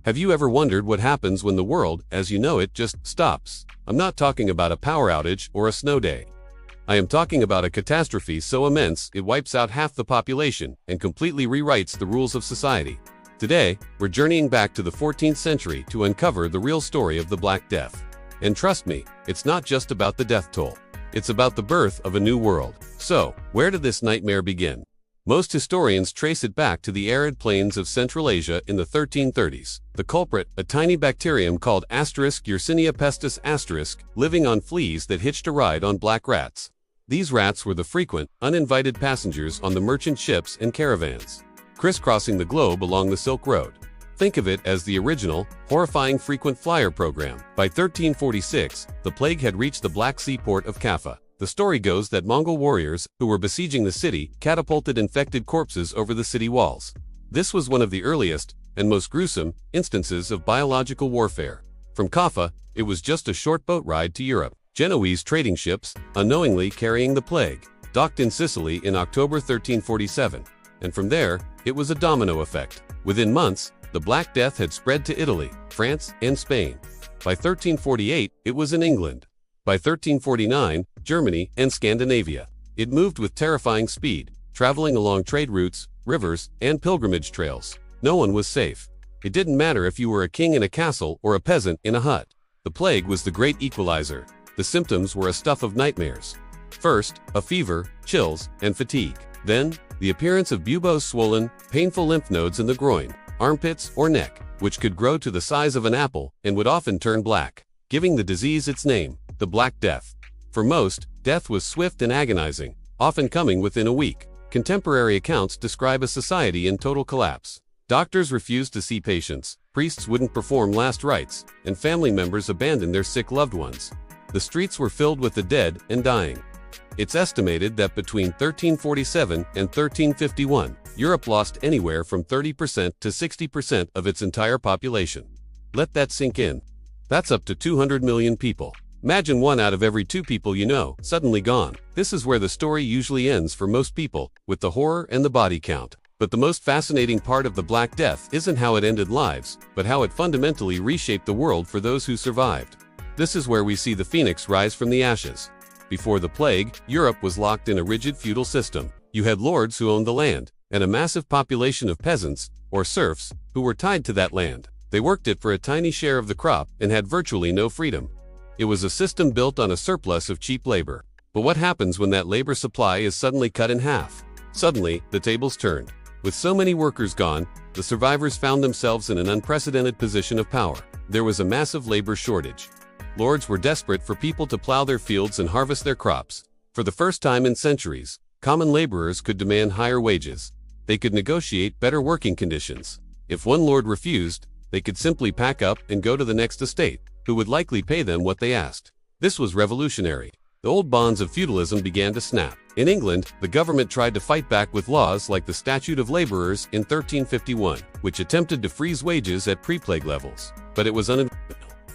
Have you ever wondered what happens when the world, as you know it, just stops? I'm not talking about a power outage or a snow day. I am talking about a catastrophe so immense it wipes out half the population and completely rewrites the rules of society. Today, we're journeying back to the 14th century to uncover the real story of the Black Death. And trust me, it's not just about the death toll. It's about the birth of a new world. So, where did this nightmare begin? Most historians trace it back to the arid plains of Central Asia in the 1330s. The culprit, a tiny bacterium called Yersinia pestis living on fleas that hitched a ride on black rats. These rats were the frequent, uninvited passengers on the merchant ships and caravans, crisscrossing the globe along the Silk Road. Think of it as the original, horrifying frequent flyer program. By 1346, the plague had reached the Black Sea port of Kaffa. The story goes that Mongol warriors, who were besieging the city, catapulted infected corpses over the city walls. This was one of the earliest, and most gruesome, instances of biological warfare. From Kaffa, it was just a short boat ride to Europe. Genoese trading ships, unknowingly carrying the plague, docked in Sicily in October 1347. And from there, it was a domino effect. Within months, the Black Death had spread to Italy, France, and Spain. By 1348, it was in England. By 1349, Germany and Scandinavia. It moved with terrifying speed, traveling along trade routes, rivers, and pilgrimage trails. No one was safe. It didn't matter if you were a king in a castle or a peasant in a hut. The plague was the great equalizer. The symptoms were a stuff of nightmares. First, a fever, chills, and fatigue. Then, the appearance of buboes, swollen, painful lymph nodes in the groin, armpits, or neck, which could grow to the size of an apple and would often turn black, giving the disease its name, the Black Death. For most, death was swift and agonizing, often coming within a week. Contemporary accounts describe a society in total collapse. Doctors refused to see patients, priests wouldn't perform last rites, and family members abandoned their sick loved ones. The streets were filled with the dead and dying. It's estimated that between 1347 and 1351, Europe lost anywhere from 30% to 60% of its entire population. Let that sink in. That's up to 200 million people. Imagine 1 out of every 2 people you know, suddenly gone. This is where the story usually ends for most people, with the horror and the body count. But the most fascinating part of the Black Death isn't how it ended lives, but how it fundamentally reshaped the world for those who survived. This is where we see the phoenix rise from the ashes. Before the plague, Europe was locked in a rigid feudal system. You had lords who owned the land, and a massive population of peasants, or serfs, who were tied to that land. They worked it for a tiny share of the crop and had virtually no freedom. It was a system built on a surplus of cheap labor. But what happens when that labor supply is suddenly cut in half? Suddenly, the tables turned. With so many workers gone, the survivors found themselves in an unprecedented position of power. There was a massive labor shortage. Lords were desperate for people to plow their fields and harvest their crops. For the first time in centuries, common laborers could demand higher wages. They could negotiate better working conditions. If one lord refused, they could simply pack up and go to the next estate, who would likely pay them what they asked. This was revolutionary. The old bonds of feudalism began to snap. In England, the government tried to fight back with laws like the Statute of Laborers in 1351, which attempted to freeze wages at pre-plague levels. But it was unavailable.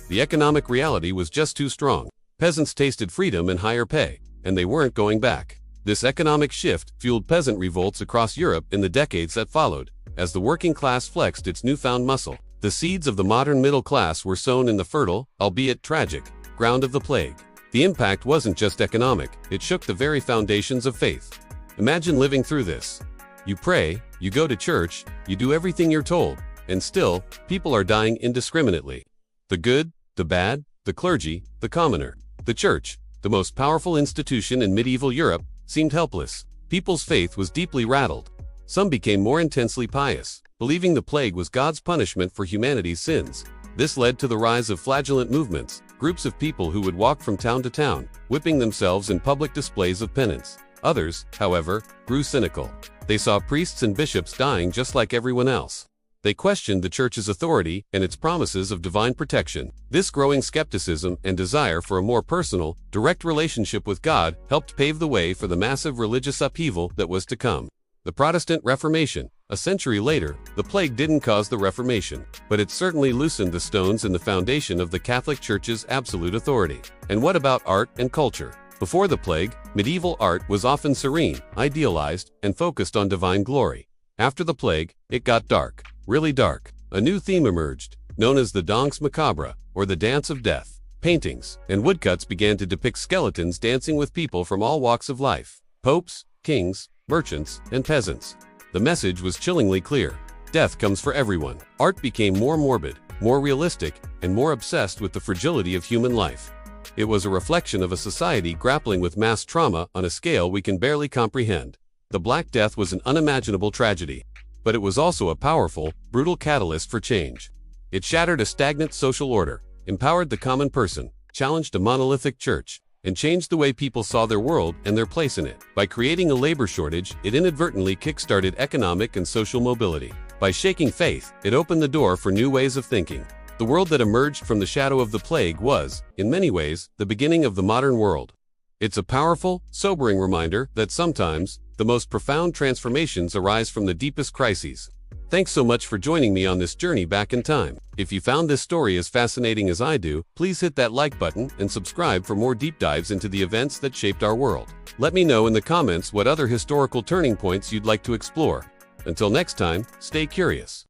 The economic reality was just too strong. Peasants tasted freedom and higher pay, and they weren't going back. This economic shift fueled peasant revolts across Europe in the decades that followed, as the working class flexed its newfound muscle. The seeds of the modern middle class were sown in the fertile, albeit tragic, ground of the plague. The impact wasn't just economic, it shook the very foundations of faith. Imagine living through this. You pray, you go to church, you do everything you're told, and still, people are dying indiscriminately. The good, the bad, the clergy, the commoner. The church, the most powerful institution in medieval Europe, seemed helpless. People's faith was deeply rattled. Some became more intensely pious, believing the plague was God's punishment for humanity's sins. This led to the rise of flagellant movements, groups of people who would walk from town to town, whipping themselves in public displays of penance. Others, however, grew cynical. They saw priests and bishops dying just like everyone else. They questioned the church's authority and its promises of divine protection. This growing skepticism and desire for a more personal, direct relationship with God helped pave the way for the massive religious upheaval that was to come. The Protestant Reformation. A century later, the plague didn't cause the Reformation, but it certainly loosened the stones in the foundation of the Catholic Church's absolute authority. And what about art and culture? Before the plague, medieval art was often serene, idealized, and focused on divine glory. After the plague, it got dark, really dark. A new theme emerged, known as the danse macabre, or the dance of death. Paintings and woodcuts began to depict skeletons dancing with people from all walks of life: popes, kings, merchants, and peasants. The message was chillingly clear. Death comes for everyone. Art became more morbid, more realistic, and more obsessed with the fragility of human life. It was a reflection of a society grappling with mass trauma on a scale we can barely comprehend. The Black Death was an unimaginable tragedy, but it was also a powerful, brutal catalyst for change. It shattered a stagnant social order, empowered the common person, challenged a monolithic church, and changed the way people saw their world and their place in it. By creating a labor shortage, it inadvertently kick-started economic and social mobility. By shaking faith, it opened the door for new ways of thinking. The world that emerged from the shadow of the plague was, in many ways, the beginning of the modern world. It's a powerful, sobering reminder that sometimes, the most profound transformations arise from the deepest crises. Thanks so much for joining me on this journey back in time. If you found this story as fascinating as I do, please hit that like button and subscribe for more deep dives into the events that shaped our world. Let me know in the comments what other historical turning points you'd like to explore. Until next time, stay curious.